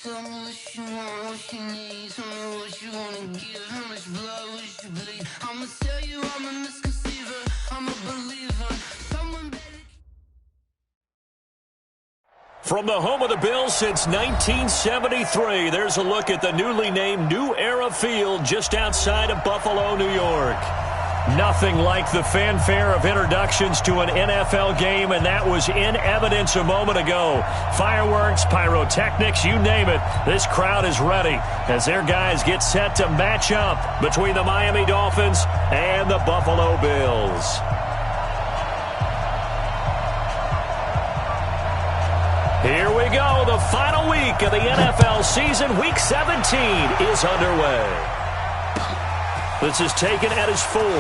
Tell me what you want, what you need. Tell me what you wanna give. How much blood would you bleed? I'ma tell you I'm a misconceiver. I'm a believer. Someone better. From the home of the Bills since 1973, there's a look at the newly named New Era Field just outside of Buffalo, New York. Nothing like the fanfare of introductions to an NFL game, and that was in evidence a moment ago. Fireworks, pyrotechnics, you name it. This crowd is ready as their guys get set to match up between the Miami Dolphins and the Buffalo Bills. Here we go. The final week of the NFL season. Week 17 is underway. This is taken at his 4. And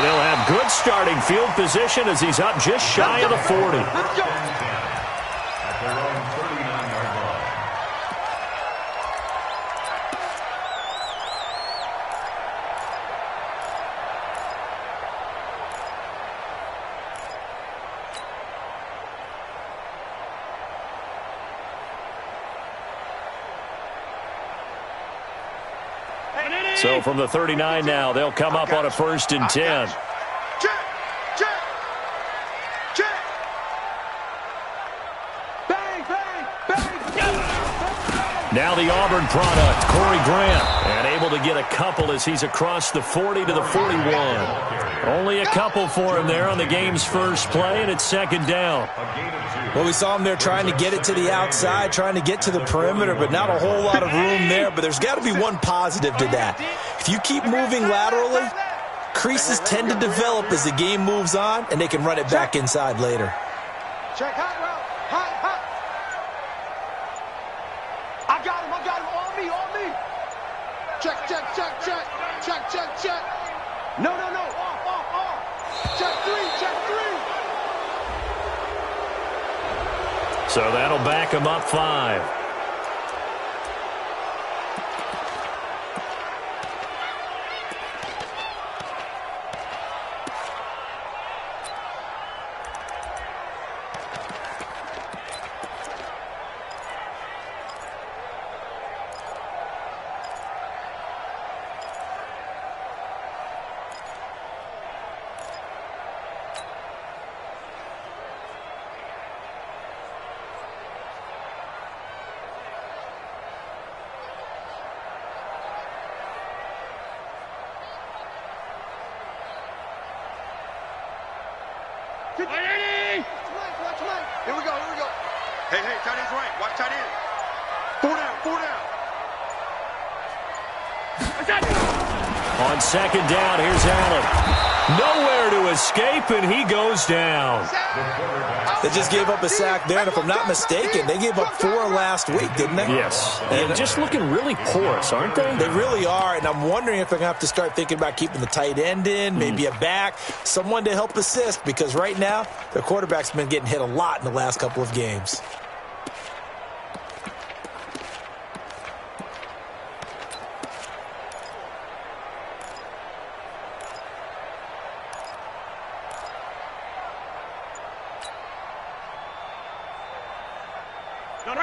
he'll have good starting field position as he's up just shy of the 40. So from the 39 now, they'll come up on a 1st and 10. Check. Bang. Now the Auburn product, Corey Grant, and able to get a couple as he's across the 40 to the 41. Only a couple for him there on the game's first play, and it's 2nd down. Well, we saw him there trying to get it to the outside, trying to get to the perimeter, but not a whole lot of room there. But there's got to be one positive to that. If you keep moving laterally, creases tend to develop as the game moves on, and they can run it back inside later. Check, hot route. Hot. I got him. On me. Check. No. Off. Check 3. So that'll back him up 5. Watch mine. Here we go. Hey, tight end's right. Watch tight end. 4 down. On 2nd down, here's Allen. Nowhere to escape, and he goes down. They just gave up a sack there, and if I'm not mistaken, they gave up 4 last week, didn't they? Yes. And just looking really porous, aren't they? They really are, and I'm wondering if they're going to have to start thinking about keeping the tight end in, maybe a back, someone to help assist, because right now, their quarterback's been getting hit a lot in the last couple of games.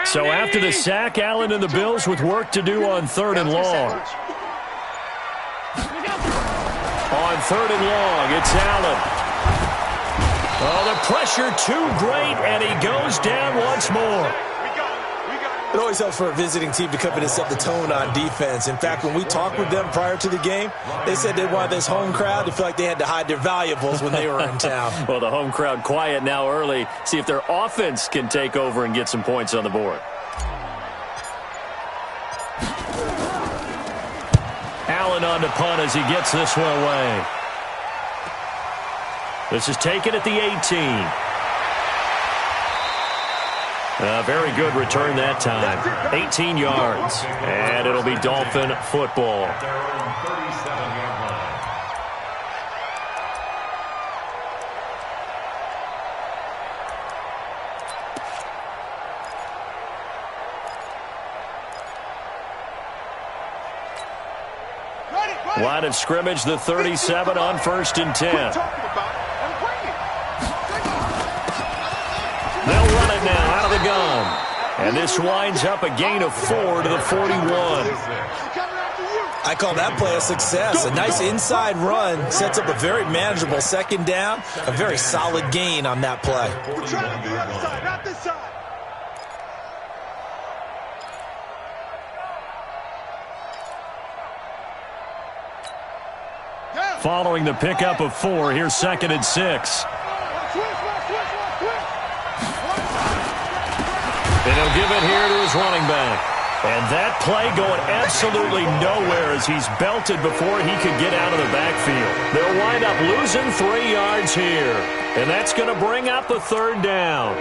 So after the sack, Allen and the Bills with work to do on 3rd and long. On 3rd and long, it's Allen. Oh, the pressure too great, and he goes down once more. It always helps for a visiting team to come in and set the tone on defense. In fact, when we talked with them prior to the game, they said they wanted this home crowd to feel like they had to hide their valuables when they were in town. Well, the home crowd quiet now early. See if their offense can take over and get some points on the board. Allen on the punt as he gets this one away. This is taken at the 18. A very good return that time. 18 yards. And it'll be Dolphin football. Line of scrimmage, the 37 on 1st and 10. They'll run it now out of the gun. And this winds up a gain of 4 to the 41. I call that play a success. A nice inside run sets up a very manageable second down. A very solid gain on that play. We're trying on the other side, not this side. Following the pickup of 4, here's 2nd and 6. And he'll give it here to his running back. And that play going absolutely nowhere as he's belted before he could get out of the backfield. They'll wind up losing 3 yards here. And that's going to bring up a 3rd down.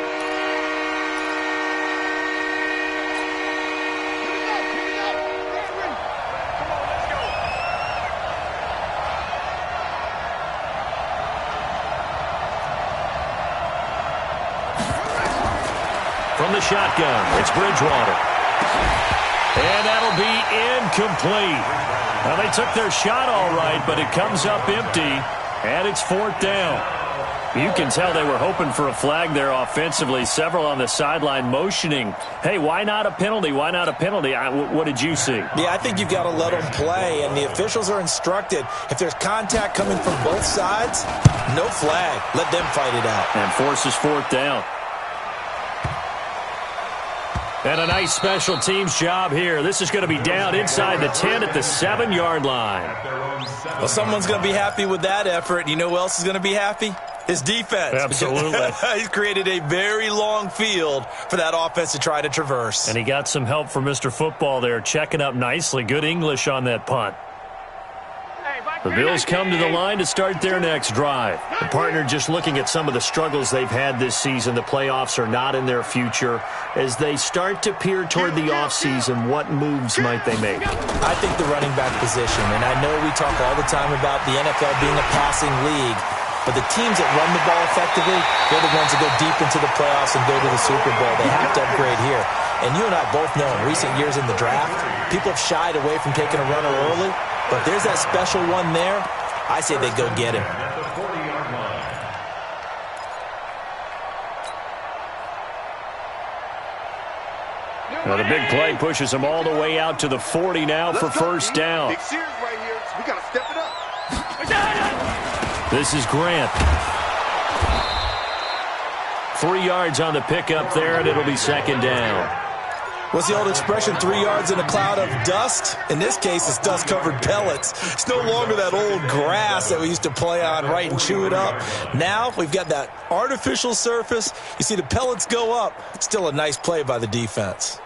From the shotgun, it's Bridgewater. And that'll be incomplete. Now, they took their shot all right, but it comes up empty, and it's 4th down. You can tell they were hoping for a flag there offensively. Several on the sideline motioning, hey, why not a penalty? Why not a penalty? What did you see? Yeah, I think you've got to let them play, and the officials are instructed, if there's contact coming from both sides, no flag. Let them fight it out. And forces 4th down. And a nice special teams job here. This is going to be down inside the 10 at the 7-yard line. Well, someone's going to be happy with that effort. You know who else is going to be happy? His defense. Absolutely. He's created a very long field for that offense to try to traverse. And he got some help from Mr. Football there, checking up nicely. Good English on that punt. The Bills come to the line to start their next drive. The partner just looking at some of the struggles they've had this season. The playoffs are not in their future. As they start to peer toward the offseason, what moves might they make? I think the running back position, and I know we talk all the time about the NFL being a passing league, but the teams that run the ball effectively, they're the ones that go deep into the playoffs and go to the Super Bowl. They have to upgrade here. And you and I both know in recent years in the draft, people have shied away from taking a runner early. But if there's that special one there, I say they go get him. Now the big play pushes him all the way out to the 40 now for 1st down. Big series right here. We got to step it up. This is Grant. 3 yards on the pickup there, and it'll be 2nd down. What's the old expression, 3 yards in a cloud of dust? In this case, it's dust-covered pellets. It's no longer that old grass that we used to play on, right, and chew it up. Now we've got that artificial surface. You see the pellets go up. Still a nice play by the defense.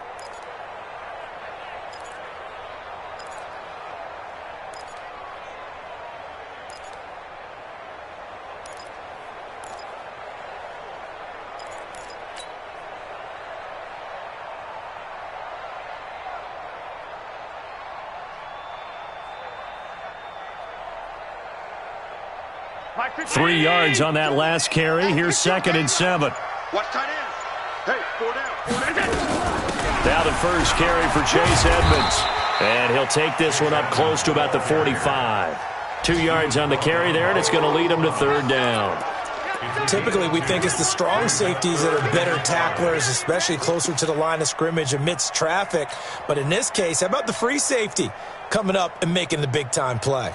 Three yards on that last carry. Here's 2nd and 7. Watch tight ends. Hey, 4 down. Now the first carry for Chase Edmonds. And he'll take this one up close to about the 45. 2 yards on the carry there, and it's going to lead him to 3rd down. Typically, we think it's the strong safeties that are better tacklers, especially closer to the line of scrimmage amidst traffic. But in this case, how about the free safety coming up and making the big-time play?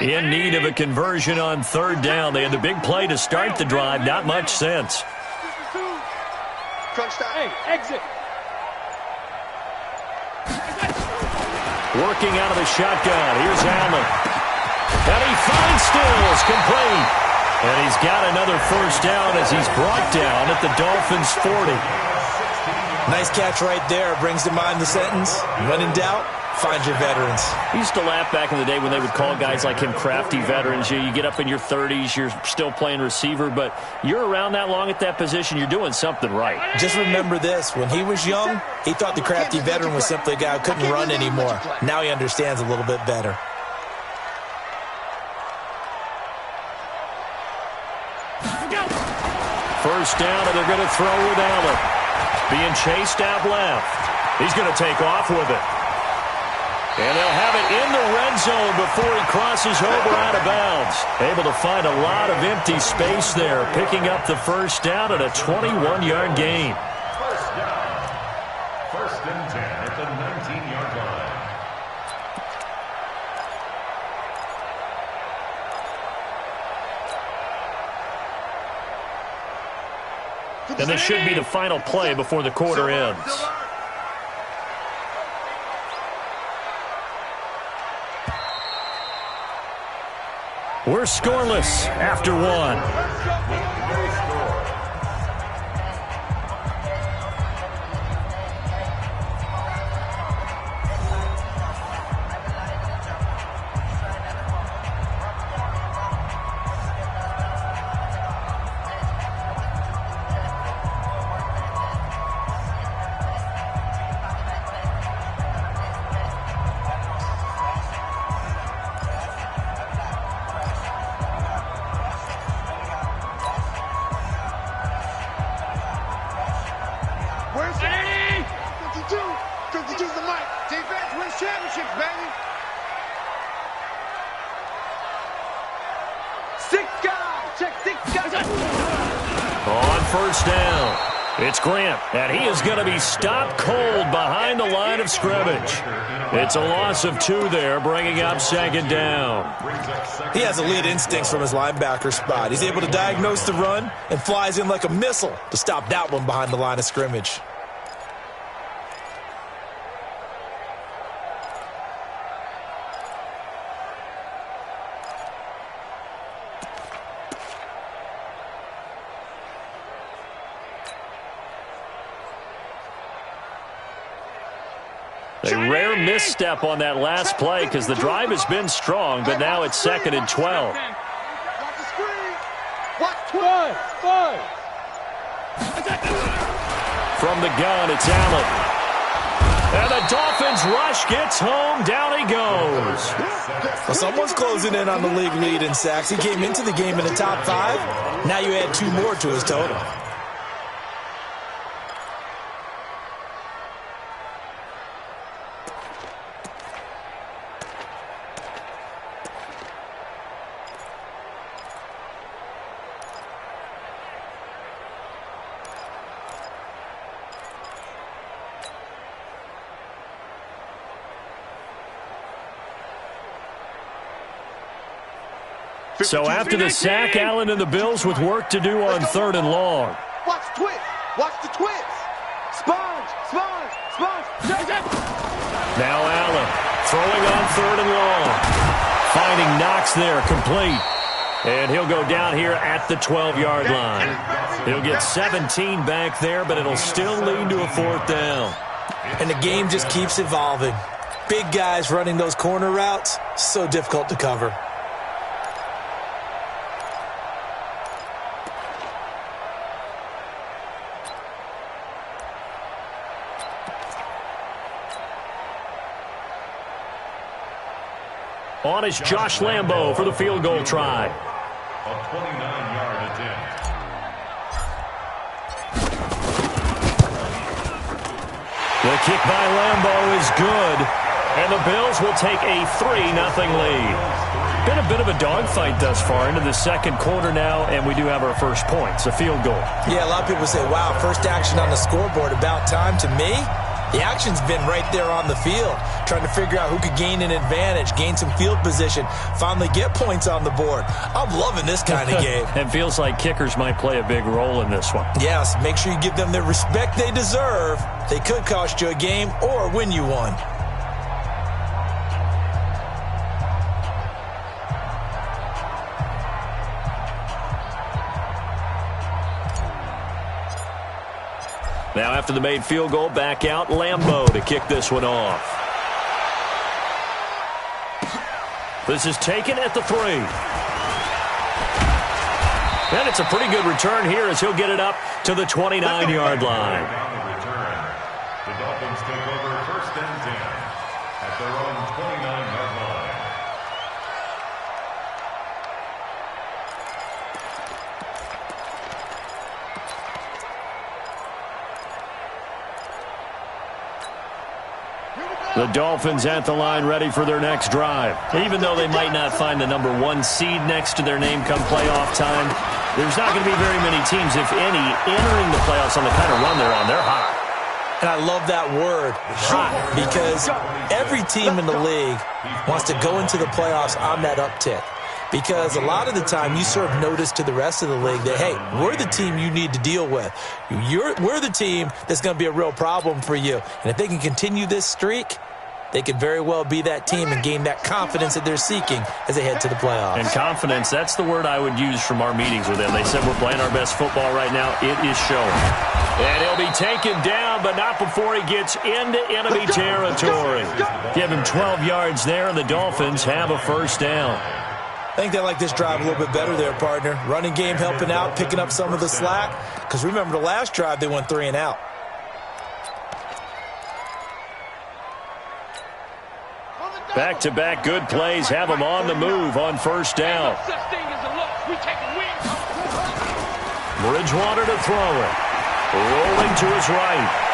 In need of a conversion on 3rd down. They had the big play to start the drive. Not much sense. Crunch time. Hey, exit. Working out of the shotgun. Here's Allen. And he finds Stills complete. And he's got another 1st down as he's brought down at the Dolphins' 40. Nice catch right there. Brings to mind the sentence, when in doubt, find your veterans. We used to laugh back in the day when they would call guys like him crafty veterans. You get up in your 30s, you're still playing receiver, but you're around that long at that position, you're doing something right. Just remember this. When he was young, he thought the crafty veteran was simply a guy who couldn't run anymore. Now he understands a little bit better. First down, and they're going to throw with Allen. being chased out left. He's going to take off with it. And they'll have it in the red zone before he crosses over out of bounds. Able to find a lot of empty space there, picking up the first down at a 21-yard gain. First down. First and 10 at the 19-yard line. And this should be the final play before the quarter ends. We're scoreless after one. On first down, it's Grant, and he is going to be stopped cold behind the line of scrimmage. It's a loss of 2 there, bringing up second down. He has elite instincts from his linebacker spot. He's able to diagnose the run and flies in like a missile to stop that one behind the line of scrimmage. A rare misstep on that last play because the drive has been strong, but now it's 2nd and 12. From the gun, it's Allen. And the Dolphins rush gets home. Down he goes. Well, someone's closing in on the league lead in sacks. He came into the game in the top 5. Now you add 2 more to his total. So after the sack, Allen and the Bills with work to do on 3rd and long. Watch twist. Watch the twist. Sponge. Now Allen throwing on 3rd and long. Finding Knox there, complete. And he'll go down here at the 12-yard line. He'll get 17 back there, but it'll still lead to a 4th down. And the game just keeps evolving. Big guys running those corner routes, so difficult to cover. On is Josh Lambo for the field goal try. A 29-yard attempt. The kick by Lambo is good, and the Bills will take a 3-0 lead. Been a bit of a dogfight thus far into the second quarter now, and we do have our first points, a field goal. Yeah, a lot of people say, wow, first action on the scoreboard, about time. To me, the action's been right there on the field, trying to figure out who could gain an advantage, gain some field position, finally get points on the board. I'm loving this kind of game. It feels like kickers might play a big role in this one. Yes, make sure you give them the respect they deserve. They could cost you a game or win you one. Now after the made field goal, back out Lambo to kick this one off. This is taken at the 3. And it's a pretty good return here as he'll get it up to the 29-yard line. The Dolphins take over 1st and 10 at their own 29-yard line. The Dolphins at the line ready for their next drive. Even though they might not find the number 1 seed next to their name come playoff time, there's not going to be very many teams, if any, entering the playoffs on the kind of run they're on. They're hot. And I love that word, hot, because every team in the league wants to go into the playoffs on that uptick. Because a lot of the time you serve notice to the rest of the league that, hey, we're the team you need to deal with. We're the team that's going to be a real problem for you. And if they can continue this streak, they could very well be that team and gain that confidence that they're seeking as they head to the playoffs. And confidence, that's the word I would use from our meetings with them. They said we're playing our best football right now. It is showing. And he'll be taken down, but not before he gets into enemy territory. Give him 12 yards there, and the Dolphins have a first down. I think they like this drive a little bit better there, partner. Running game helping out, picking up some of the slack. Because remember, the last drive they went 3 and out. Back-to-back good plays have them on the move on first down. Bridgewater to throw it. Rolling to his right.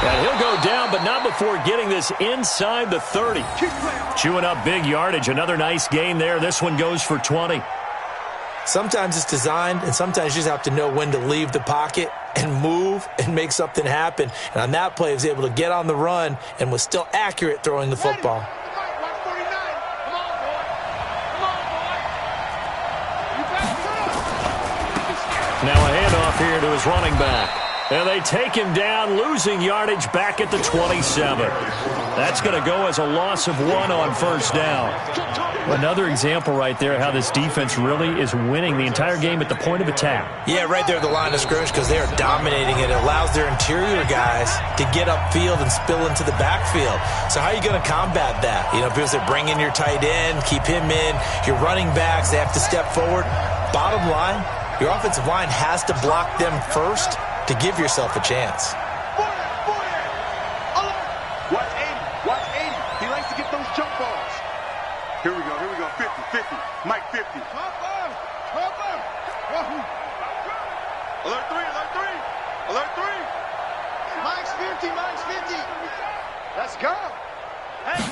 And he'll go down, but not before getting this inside the 30. Chewing up big yardage. Another nice gain there. This one goes for 20. Sometimes it's designed, and sometimes you just have to know when to leave the pocket and move and make something happen. And on that play, he was able to get on the run and was still accurate throwing the football. Now a handoff here to his running back. And they take him down, losing yardage back at the 27. That's going to go as a loss of 1 on first down. Another example right there how this defense really is winning the entire game at the point of attack. Yeah, right there at the line of scrimmage because they are dominating it. It allows their interior guys to get upfield and spill into the backfield. So how are you going to combat that? You know, people say bring in your tight end, keep him in. Your running backs, they have to step forward. Bottom line, your offensive line has to block them first to give yourself a chance. Watch 80. Watch 80. He likes to get those jump balls. Here we go. 50, 50. Mike 50. Alert 3, alert 3. Mike's 50. Let's go. Hey,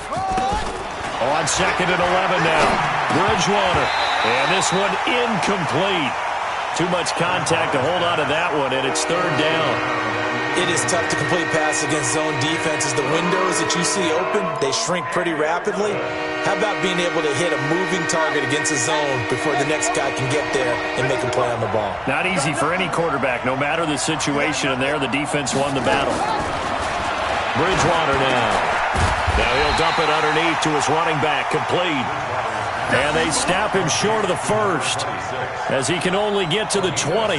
on 2nd and 11 now. Bridgewater. And this one incomplete. Too much contact to hold on to that one, and it's 3rd down. It is tough to complete passes against zone defenses. The windows that you see open, they shrink pretty rapidly. How about being able to hit a moving target against a zone before the next guy can get there and make a play on the ball? Not easy for any quarterback, no matter the situation, and there the defense won the battle. Bridgewater now. Now he'll dump it underneath to his running back, complete. And they snap him short of the first as he can only get to the 20.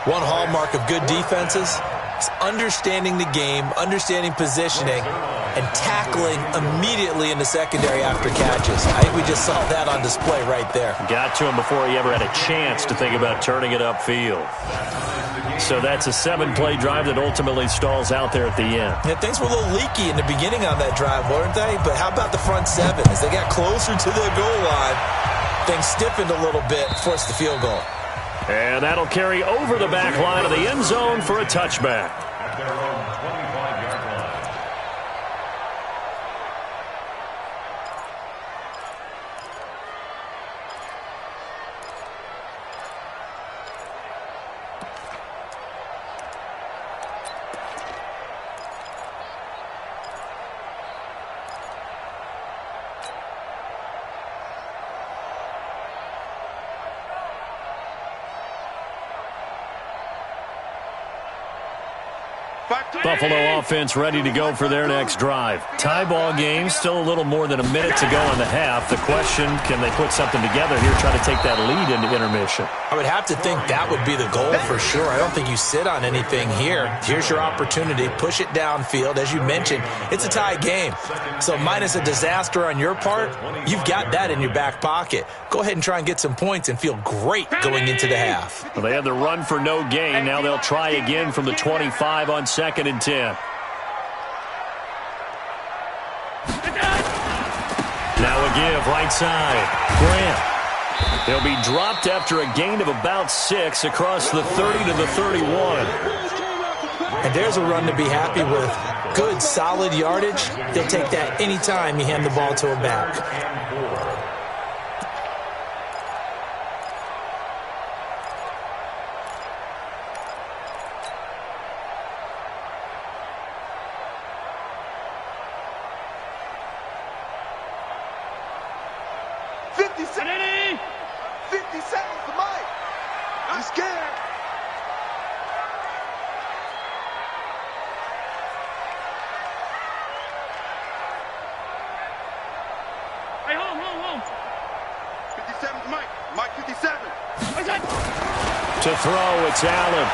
One hallmark of good defenses is understanding the game, understanding positioning, and tackling immediately in the secondary after catches. I think we just saw that on display right there. Got to him before he ever had a chance to think about turning it upfield. So that's a 7-play drive that ultimately stalls out there at the end. Yeah, things were a little leaky in the beginning on that drive, weren't they? But how about the front 7? As they got closer to the goal line, things stiffened a little bit, forced the field goal. And that'll carry over the back line of the end zone for a touchback. At their own 25-yard line. Buffalo offense ready to go for their next drive. Tie ball game, still a little more than a minute to go in the half. The question, can they put something together here, try to take that lead into intermission? I would have to think that would be the goal for sure. I don't think you sit on anything here. Here's your opportunity. Push it downfield. As you mentioned, it's a tie game. So minus a disaster on your part, you've got that in your back pocket. Go ahead and try and get some points and feel great going into the half. Well, they had the run for no gain. Now they'll try again from the 25 on 2nd and 10. Now a give, right side. Grant. He'll be dropped after a gain of about 6 across the 30 to the 31. And there's a run to be happy with. good, solid yardage, he'll take that anytime you hand the ball to him back. To throw, it's Allen.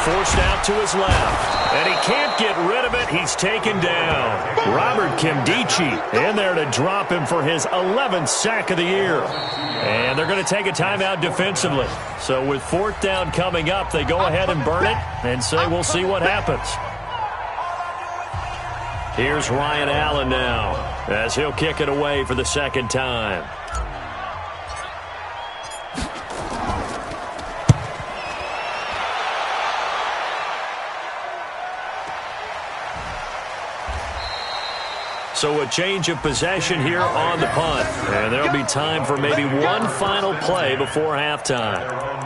Forced out to his left. And he can't get rid of it. He's taken down. Robert Kimdichie in there to drop him for his 11th sack of the year. And they're going to take a timeout defensively. So with 4th down coming up, they go ahead and burn it and say we'll see what happens. Here's Ryan Allen now as he'll kick it away for the 2nd time. So a change of possession here on the punt. And there'll be time for maybe one final play before halftime.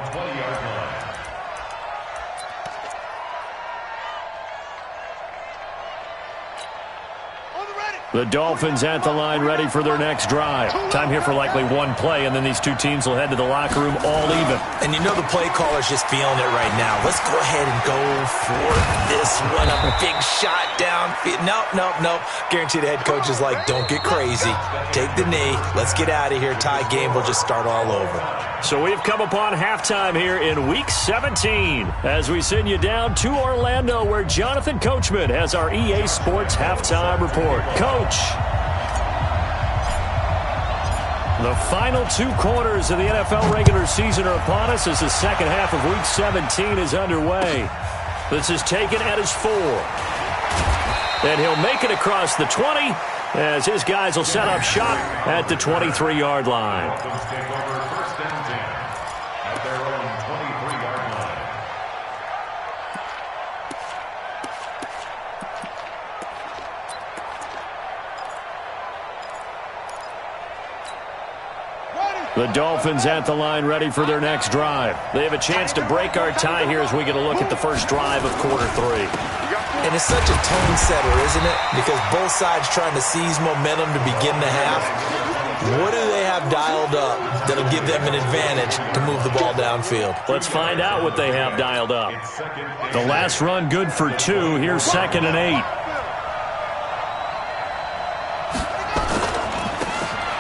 The Dolphins at the line ready for their next drive. Time here for likely one play, and then these two teams will head to the locker room all even. And you know the play caller's just feeling it right now. Let's go ahead and go for this one. A big shot downfield. Nope. Guarantee the head coach is like, don't get crazy. Take the knee. Let's get out of here. Tie game. We'll just start all over. So we've come upon halftime here in Week 17 as we send you down to Orlando where Jonathan Coachman has our EA Sports halftime report. Coach. The final 2 quarters of the NFL regular season are upon us as the second half of Week 17 is underway. This is taken at his 4. And he'll make it across the 20 as his guys will set up shop at the 23-yard line. The Dolphins at the line ready for their next drive. They have a chance to break our tie here as we get a look at the first drive of quarter 3. And it's such a tone setter, isn't it? Because both sides trying to seize momentum to begin the half. What do they have dialed up that'll give them an advantage to move the ball downfield? Let's find out what they have dialed up. The last run good for 2. Here's 2nd and 8.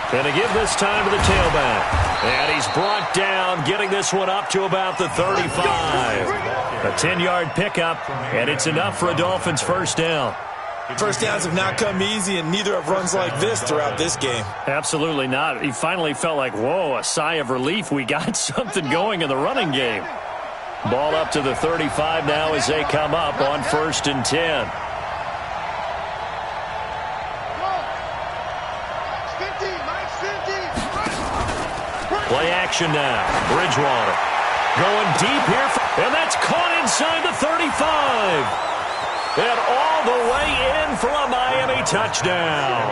And to give this time to the tailback. And he's brought down, getting this one up to about the 35. A 10-yard pickup, and it's enough for a Dolphins first down. First downs have not come easy, and neither have runs like this throughout this game. Absolutely not. He finally felt like, whoa, a sigh of relief. We got something going in the running game. Ball up to the 35 now as they come up on 1st and 10. Play action now. Bridgewater going deep here. And that's caught inside the 35. And all the way in for a Miami touchdown.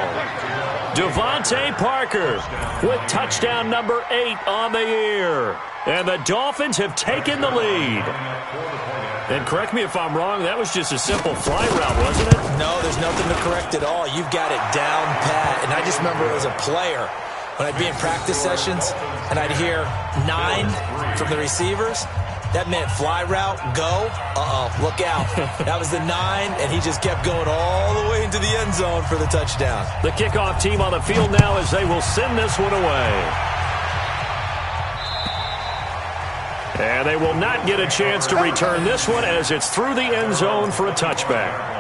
Devontae Parker with touchdown number 8 on the year. And the Dolphins have taken the lead. And correct me if I'm wrong, that was just a simple fly route, wasn't it? No, there's nothing to correct at all. You've got it down pat. And I just remember as a player, when I'd be in practice sessions and I'd hear 9 from the receivers, that meant fly route, go, look out. That was the 9, and he just kept going all the way into the end zone for the touchdown. The kickoff team on the field now as they will send this one away. And they will not get a chance to return this one as it's through the end zone for a touchback.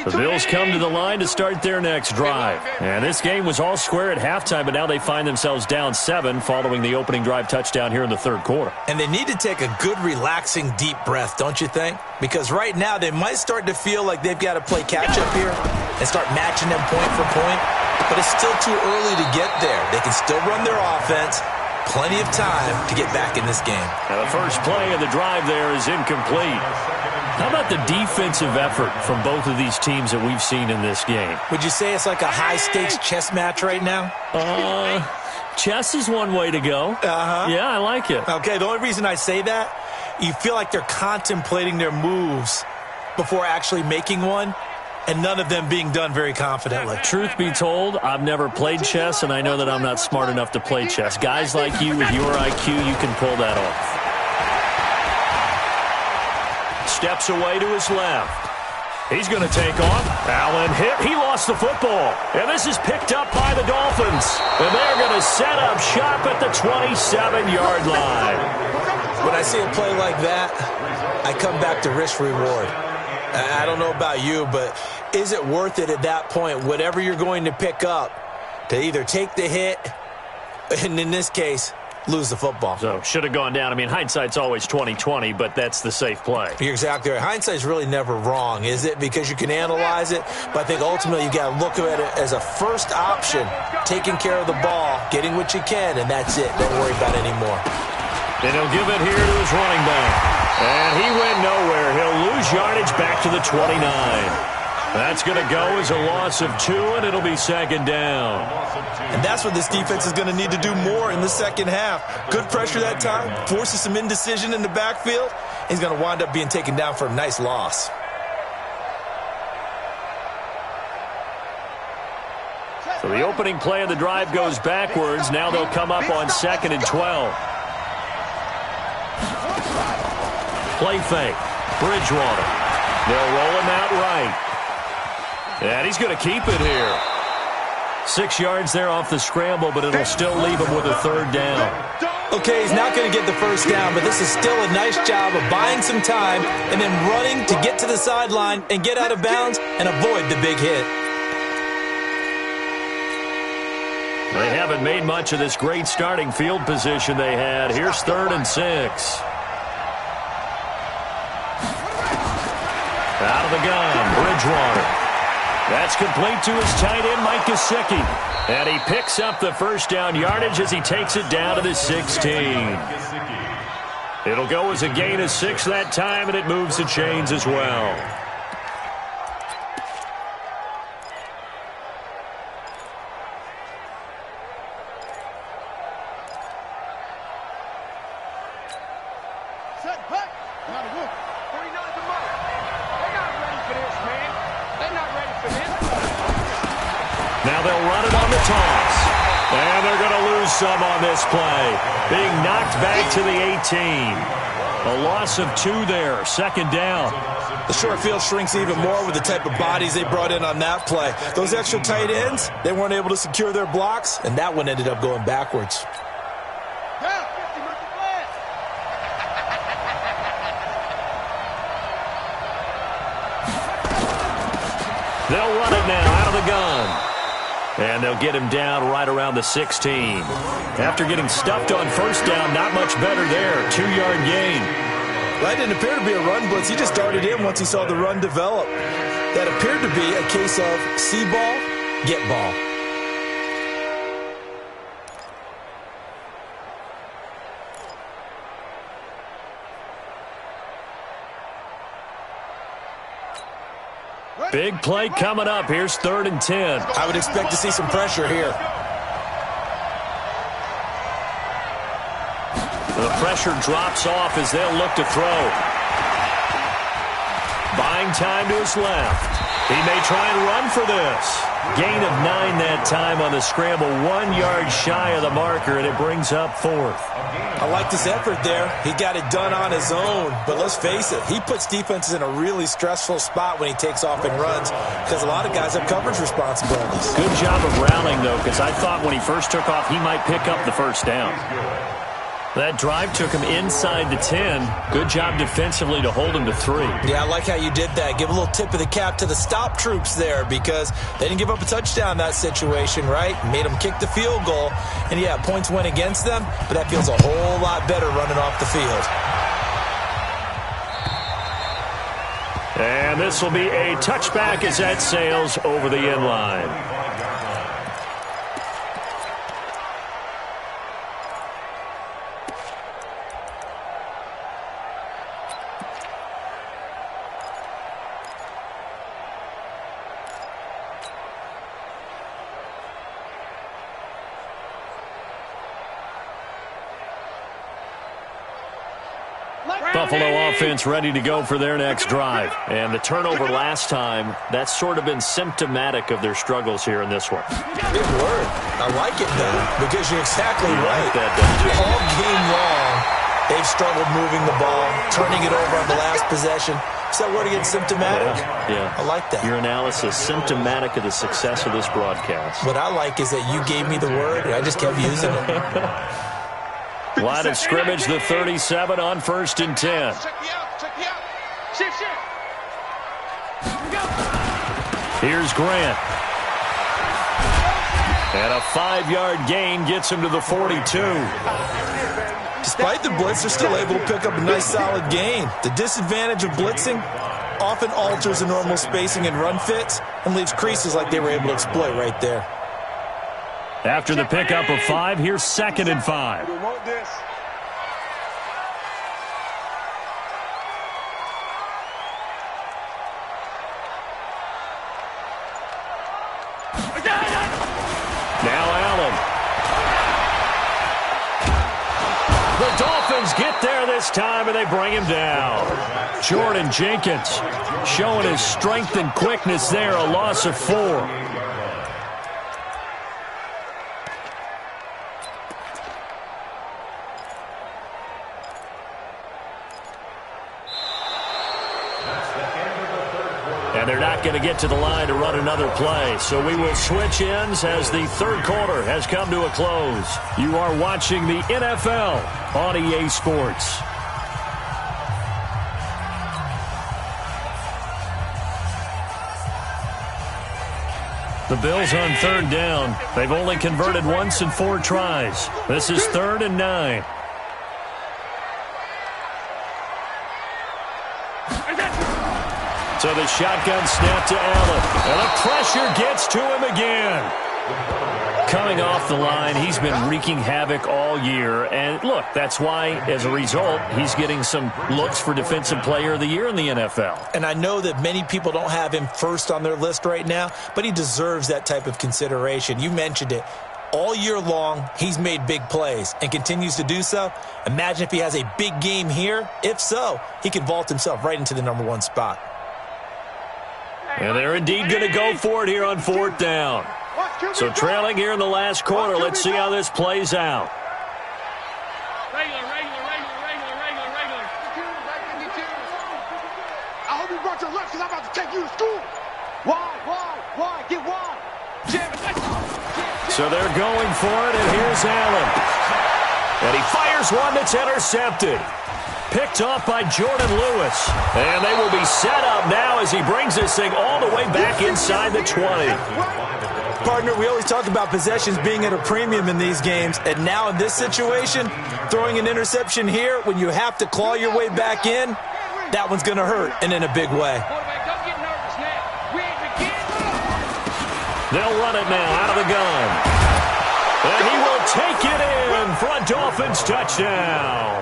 The Bills come to the line to start their next drive. And this game was all square at halftime, but now they find themselves down 7 following the opening drive touchdown here in the third quarter. And they need to take a good, relaxing, deep breath, don't you think? Because right now they might start to feel like they've got to play catch-up here and start matching them point for point. But it's still too early to get there. They can still run their offense. Plenty of time to get back in this game. Now the first play of the drive there is incomplete. How about the defensive effort from both of these teams that we've seen in this game? Would you say it's like a high-stakes chess match right now? Chess is one way to go. Yeah, I like it. Okay, the only reason I say that, you feel like they're contemplating their moves before actually making one, and none of them being done very confidently. Truth be told, I've never played chess, and I know that I'm not smart enough to play chess. Guys like you with your IQ, you can pull that off. Steps away to his left. He's going to take off. Allen hit. He lost the football. And this is picked up by the Dolphins. And they're going to set up shop at the 27-yard line. When I see a play like that, I come back to risk-reward. I don't know about you, but is it worth it at that point, whatever you're going to pick up, to either take the hit, and in this case, lose the football? So, should have gone down. I mean, hindsight's always 20/20, but that's the safe play. You're exactly right. Hindsight's really never wrong, is it? Because you can analyze it, but I think ultimately you got to look at it as a first option, taking care of the ball, getting what you can, and that's it. Don't worry about it anymore. Then he'll give it here to his running back. And he went nowhere. He'll lose yardage back to the 29. That's going to go as a loss of 2, and it'll be second down. And that's what this defense is going to need to do more in the second half. Good pressure that time, forces some indecision in the backfield. He's going to wind up being taken down for a nice loss. So the opening play of the drive goes backwards. Now they'll come up on 2nd and 12. Play fake. Bridgewater. They'll roll him out right. And he's going to keep it here. 6 yards there off the scramble, but it'll still leave him with a third down. Okay, he's not going to get the first down, but this is still a nice job of buying some time and then running to get to the sideline and get out of bounds and avoid the big hit. They haven't made much of this great starting field position they had. Here's 3rd and 6. Out of the gun, Bridgewater. That's complete to his tight end, Mike Gesicki. And he picks up the first down yardage as he takes it down to the 16. It'll go as a gain of 6 that time, and it moves the chains as well. Now they'll run it on the toss. And they're going to lose some on this play. Being knocked back to the 18. A loss of 2 there. 2nd down. The short field shrinks even more with the type of bodies they brought in on that play. Those extra tight ends, they weren't able to secure their blocks, and that one ended up going backwards. They'll run it now out of the gun. And they'll get him down right around the 16. After getting stuffed on first down, not much better there. 2-yard gain. That didn't appear to be a run blitz. He just darted in once he saw the run develop. That appeared to be a case of see ball, get ball. Big play coming up. Here's 3rd and 10. I would expect to see some pressure here. The pressure drops off as they'll look to throw. Buying time to his left. He may try and run for this. Gain of 9 that time on the scramble. 1 yard shy of the marker, and it brings up 4th. I like this effort there. He got it done on his own. But let's face it, he puts defenses in a really stressful spot when he takes off and runs because a lot of guys have coverage responsibilities. Good job of rallying, though, because I thought when he first took off, he might pick up the first down. That drive took him inside the 10. Good job defensively to hold him to 3. Yeah, I like how you did that. Give a little tip of the cap to the stop troops there because they didn't give up a touchdown in that situation, right? Made them kick the field goal. And, yeah, points went against them, but that feels a whole lot better running off the field. And this will be a touchback as that sails over the end line. Buffalo offense ready to go for their next drive. And the turnover last time, that's sort of been symptomatic of their struggles here in this one. Big word. I like it, though, because you're exactly right. Like that, don't you? All game long, they've struggled moving the ball, turning it over on the last possession. Is that word again, symptomatic? Yeah. I like that. Your analysis, symptomatic of the success of this broadcast. What I like is that you gave me the word, and I just kept using it. Line of scrimmage, the 37 on 1st and 10. Here's Grant. And a 5-yard gain gets him to the 42. Despite the blitz, they're still able to pick up a nice solid gain. The disadvantage of blitzing often alters the normal spacing and run fits and leaves creases like they were able to exploit right there. After the pickup of 5, here's 2nd and 5. Now Allen. The Dolphins get there this time, and they bring him down. Jordan Jenkins showing his strength and quickness there, a loss of 4. And they're not going to get to the line to run another play. So we will switch ends as the third quarter has come to a close. You are watching the NFL on EA Sports. The Bills on 3rd down. They've only converted once in 4 tries. This is 3rd and 9. So the shotgun snap to Allen. And the pressure gets to him again. Coming off the line, he's been wreaking havoc all year. And look, that's why, as a result, he's getting some looks for Defensive Player of the Year in the NFL. And I know that many people don't have him first on their list right now, but he deserves that type of consideration. You mentioned it. All year long, he's made big plays and continues to do so. Imagine if he has a big game here. If so, he could vault himself right into the #1 spot. And they're indeed going to go for it here on 4th down. So trailing here in the last quarter, let's see how this plays out. Regular. I hope you brought your lunch because I'm about to take you to school. Why? Get wide. So they're going for it, and here's Allen. And he fires one that's intercepted. Picked off by Jordan Lewis. And they will be set up now as he brings this thing all the way back inside the 20. Partner, we always talk about possessions being at a premium in these games, and now in this situation, throwing an interception here when you have to claw your way back in, that one's going to hurt, and in a big way. They'll run it now out of the gun. And he will take it in for a Dolphins touchdown.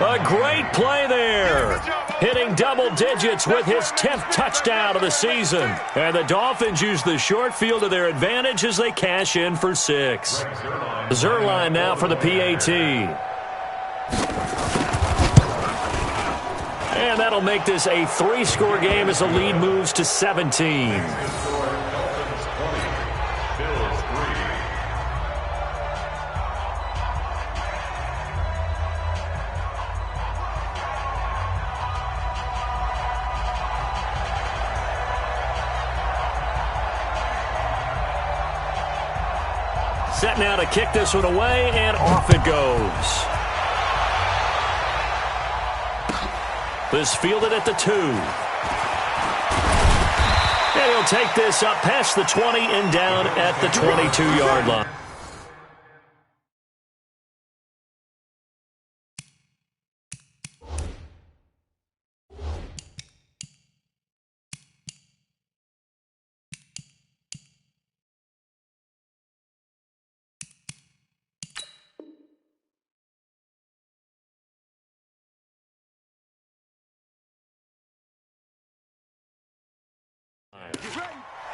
A great play there. Hitting double digits with his 10th touchdown of the season. And the Dolphins use the short field to their advantage as they cash in for 6. Zerline now for the PAT. And that'll make this a 3-score game as the lead moves to 17. Set now to kick this one away, and off it goes. This fielded at the 2. And he'll take this up past the 20 and down at the 22-yard line.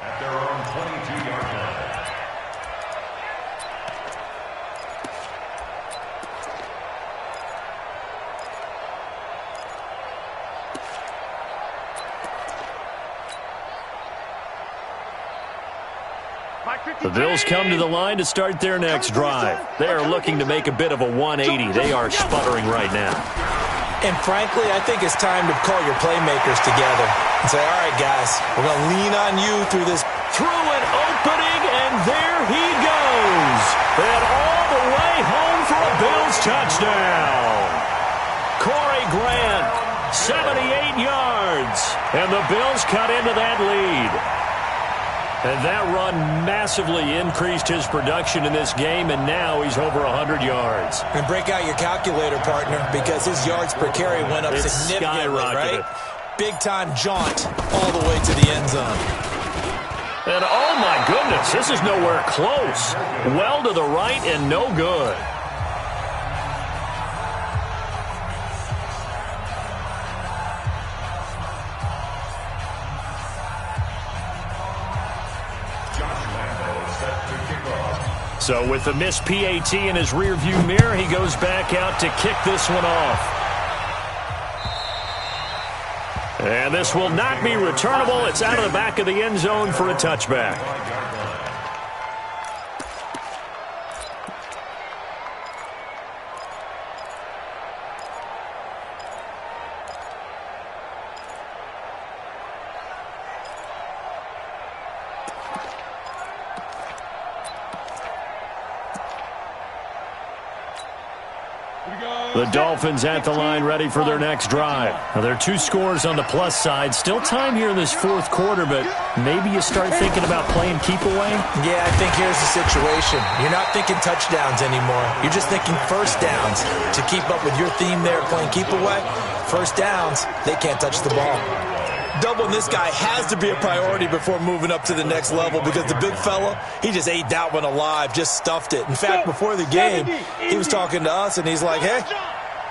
At their own 22-yard line. The Bills come to the line to start their next drive. They are looking to make a bit of a 180. They are sputtering right now. And frankly, I think it's time to call your playmakers together and say, all right, guys, we're going to lean on you through this. Through an opening, and there he goes. And all the way home for a Bills touchdown. Corey Grant, 78 yards. And the Bills cut into that lead. And that run massively increased his production in this game, and now he's over 100 yards. And break out your calculator, partner, because his yards per carry went up significantly, right? Big-time jaunt all the way to the end zone. And, oh, my goodness, this is nowhere close. Well to the right and no good. So with the missed PAT in his rearview mirror, he goes back out to kick this one off. And this will not be returnable. It's out of the back of the end zone for a touchback. The Dolphins at the line ready for their next drive. Now, there are 2 scores on the plus side. Still time here in this fourth quarter, but maybe you start thinking about playing keep away? Yeah, I think here's the situation. You're not thinking touchdowns anymore. You're just thinking first downs. To keep up with your theme there, playing keep away, first downs, they can't touch the ball. Doubling this guy has to be a priority before moving up to the next level because the big fella, he just ate that one alive, just stuffed it. In fact, before the game, he was talking to us, and he's like, hey,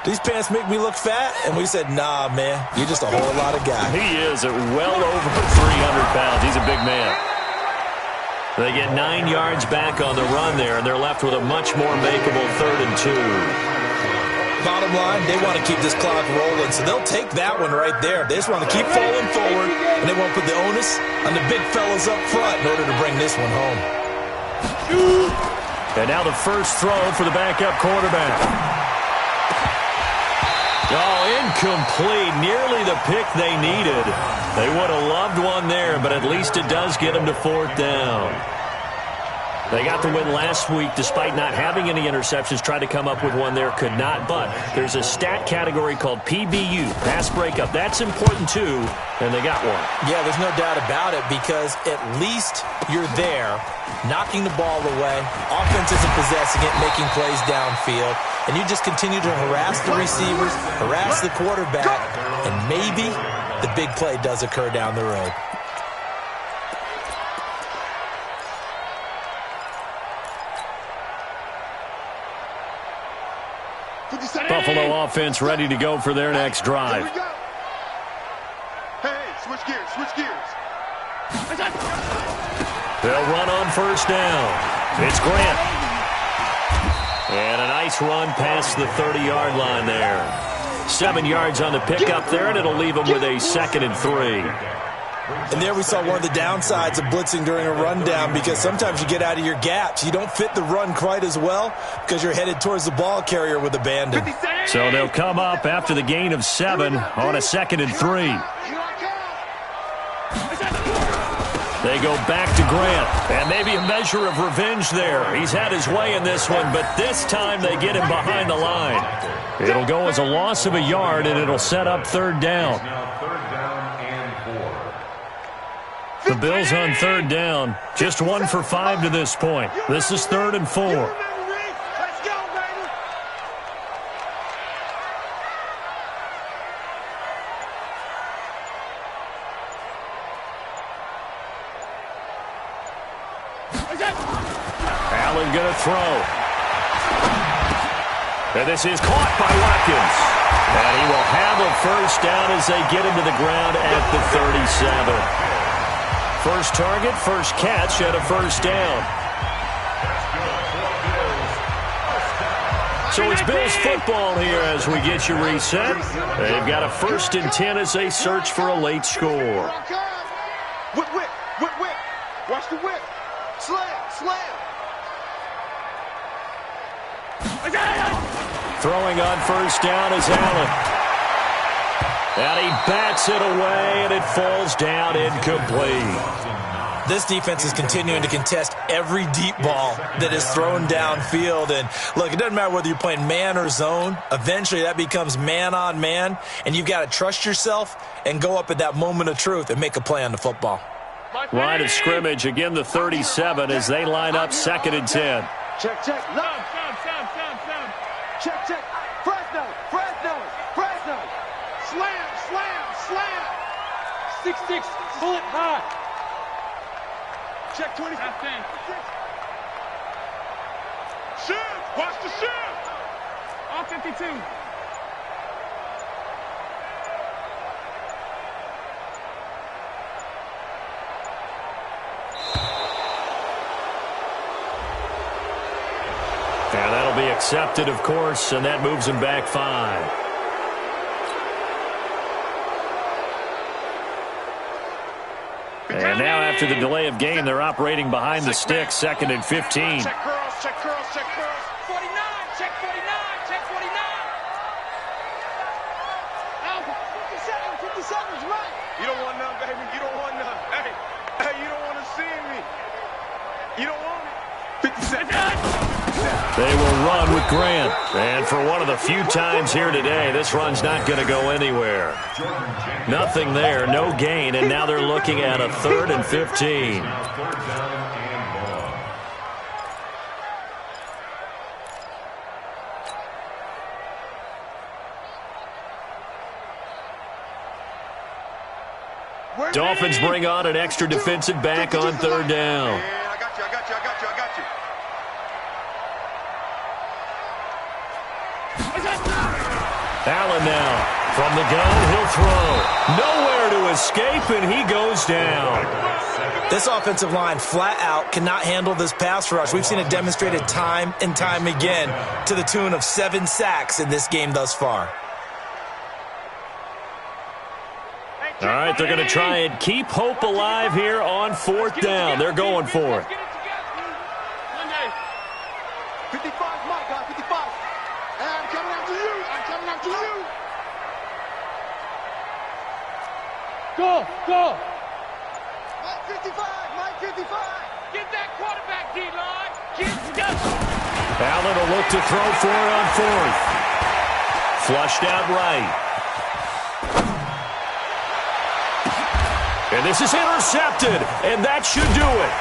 these pants make me look fat? And we said, nah, man, you're just a whole lot of guy. He is at well over 300 pounds. He's a big man. They get 9 yards back on the run there, and they're left with a much more makeable 3rd and 2. Bottom line, they want to keep this clock rolling, so they'll take that one right there. They just want to keep falling forward, and they won't put the onus on the big fellas up front in order to bring this one home. And now the first throw for the backup quarterback. Oh, incomplete. Nearly the pick they needed. They would have loved one there, but at least it does get them to 4th down. They got the win last week despite not having any interceptions. Tried to come up with one there, could not. But there's a stat category called PBU, pass breakup. That's important too, and they got one. Yeah, there's no doubt about it because at least you're there, knocking the ball away. Offense isn't possessing it, making plays downfield. And you just continue to harass the receivers, harass the quarterback, and maybe the big play does occur down the road. Buffalo offense ready to go for their next drive. Hey, switch gears, switch gears. They'll run on first down. It's Grant. And a nice run past the 30-yard line there. 7 yards on the pickup there, and it'll leave them with a 2nd and 3. And there we saw one of the downsides of blitzing during a rundown because sometimes you get out of your gaps. You don't fit the run quite as well because you're headed towards the ball carrier with abandon. So they'll come up after the gain of 7 on a 2nd and 3. They go back to Grant, and maybe a measure of revenge there. He's had his way in this one, but this time they get him behind the line. It'll go as a loss of a yard, and it'll set up third down. The Bills on third down, just 1 for 5 to this point. This is 3rd and 4. Allen going to throw. And this is caught by Watkins. And he will have a first down as they get him to the ground at the 37. First target, first catch, and a first down. So it's Bills football here as we get you reset. They've got a 1st and 10 as they search for a late score. Whip, whip, whip, whip. Watch the whip. Slam, slam. Throwing on first down is Allen. And he bats it away, and it falls down incomplete. This defense is continuing to contest every deep ball that is thrown downfield. And, look, it doesn't matter whether you're playing man or zone. Eventually, that becomes man-on-man, and you've got to trust yourself and go up at that moment of truth and make a play on the football. Line of scrimmage, again the 37 as they line up 2nd and 10. Check, check. Love. Check, check. Fresno, Fresno, Fresno. Slam, slam, slam. 6-6, pull it high. Check 20. Shift, watch the shift. All 52. And that'll be accepted, of course, and that moves him back 5. And now after the delay of game, they're operating behind the stick, 2nd and 15. Check curls, check curls, check curls. 49, check 49, check 49. Alpha, 57's right. You don't want none, baby. You don't want none. Hey, you don't want to see me. You don't want it. 57. They will run with Grant. And for one of the few times here today, this run's not going to go anywhere. Nothing there, no gain, and now they're looking at a 3rd and 15. Dolphins bring on an extra defensive back on 3rd down. I got you. Allen now from the gun, he'll throw. Nowhere to escape, and he goes down. This offensive line flat out cannot handle this pass rush. We've seen it demonstrated time and time again to the tune of 7 sacks in this game thus far. All right, they're going to try and keep hope alive here on 4th down. They're going for it. 55, my God, 55. And I'm coming after you. Go. Mike 55. Get that quarterback, D-line. Allen will look to throw for it on 4th. Flushed out right. And this is intercepted, and that should do it.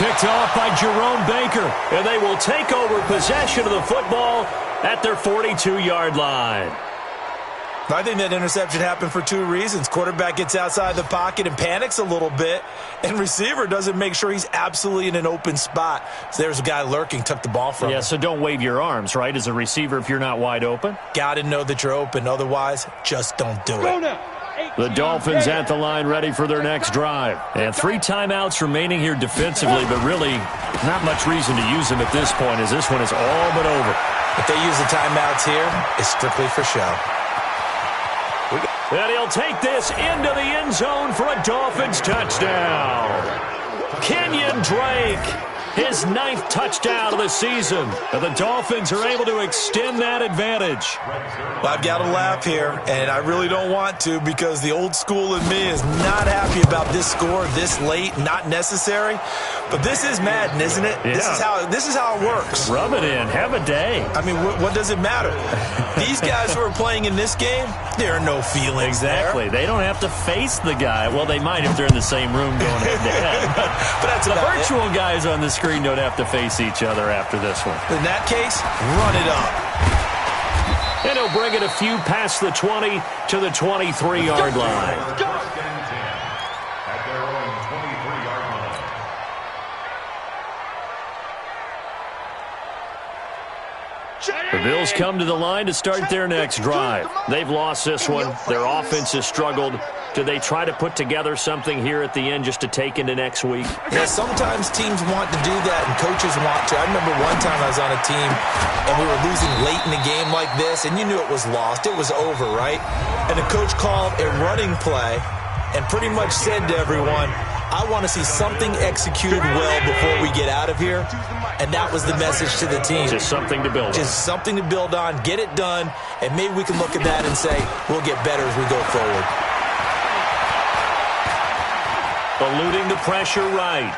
Picked off by Jerome Baker, and they will take over possession of the football at their 42-yard line. I think that interception happened for 2 reasons. Quarterback gets outside the pocket and panics a little bit, and receiver doesn't make sure he's absolutely in an open spot. So there's a guy lurking, took the ball from him. Yeah, so don't wave your arms, right, as a receiver if you're not wide open? Got to know that you're open. Otherwise, just don't do it. The Dolphins at the line ready for their next drive. And 3 timeouts remaining here defensively, but really not much reason to use them at this point as this one is all but over. If they use the timeouts here, it's strictly for show. And he'll take this into the end zone for a Dolphins touchdown. Kenyon Drake his 9th touchdown of the season. And the Dolphins are able to extend that advantage. Well, I've got to laugh here, and I really don't want to because the old school in me is not happy about this score this late, not necessary. But this is Madden, isn't it? Yeah. This is how it works. Rub it in. Have a day. I mean, what does it matter? These guys who are playing in this game, there are no feelings Exactly. there. They don't have to face the guy. Well, they might if they're in the same room going head-to-head. But that's the about virtual guys on the screen don't have to face each other after this one. In that case, run it up. And he'll bring it a few past the 20 to the 23-yard line. First and 10 at their own 23-yard line. The Bills come to the line to start their next drive. They've lost this one. Their offense has struggled. Do they try to put together something here at the end just to take into next week? Yeah, sometimes teams want to do that and coaches want to. I remember one time I was on a team and we were losing late in the game like this, and you knew it was lost. It was over, right? And the coach called a running play and pretty much said to everyone, I want to see something executed well before we get out of here. And that was the message to the team. Just something to build on. Just something to build on, get it done, and maybe we can look at that and say, we'll get better as we go forward. Eluding the pressure right.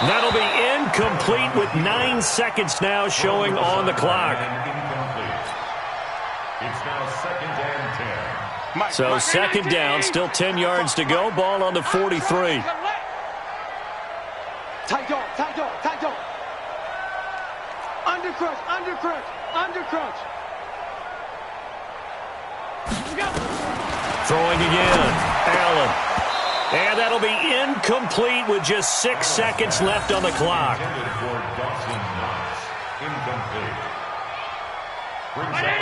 That'll be incomplete with 9 seconds now showing on the clock. Incomplete. It's now 2nd and 10. So 2nd down, still 10 yards to go. Ball on the 43. Tight dog, tight dog, tight dog. Under crunch, under crunch, under crunch. Throwing again. Allen. And that'll be incomplete with just 6 seconds left on the clock.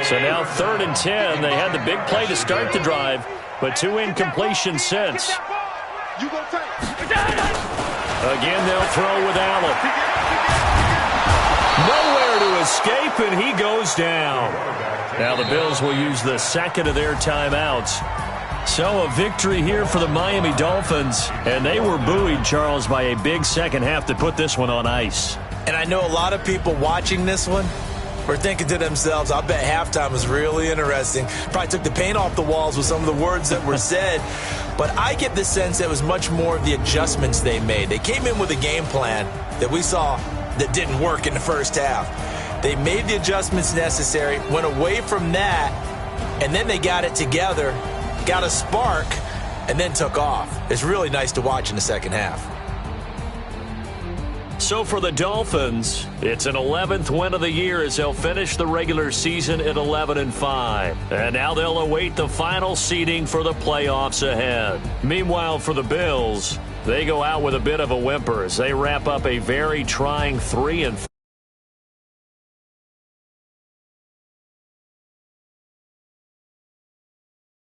So now 3rd and 10. They had the big play to start the drive, but 2 incompletions since. Again, they'll throw with Allen. Nowhere to escape, and he goes down. Now the Bills will use the second of their timeouts. So a victory here for the Miami Dolphins, and they were buoyed, Charles, by a big second half to put this one on ice. And I know a lot of people watching this one were thinking to themselves, I bet halftime was really interesting. Probably took the paint off the walls with some of the words that were said. But I get the sense that it was much more of the adjustments they made. They came in with a game plan that we saw that didn't work in the first half. They made the adjustments necessary, went away from that, and then they got it together, got a spark, and then took off. It's really nice to watch in the second half. So for the Dolphins, it's an 11th win of the year as they'll finish the regular season at 11-5. And now they'll await the final seeding for the playoffs ahead. Meanwhile, for the Bills, they go out with a bit of a whimper as they wrap up a very trying 3-4.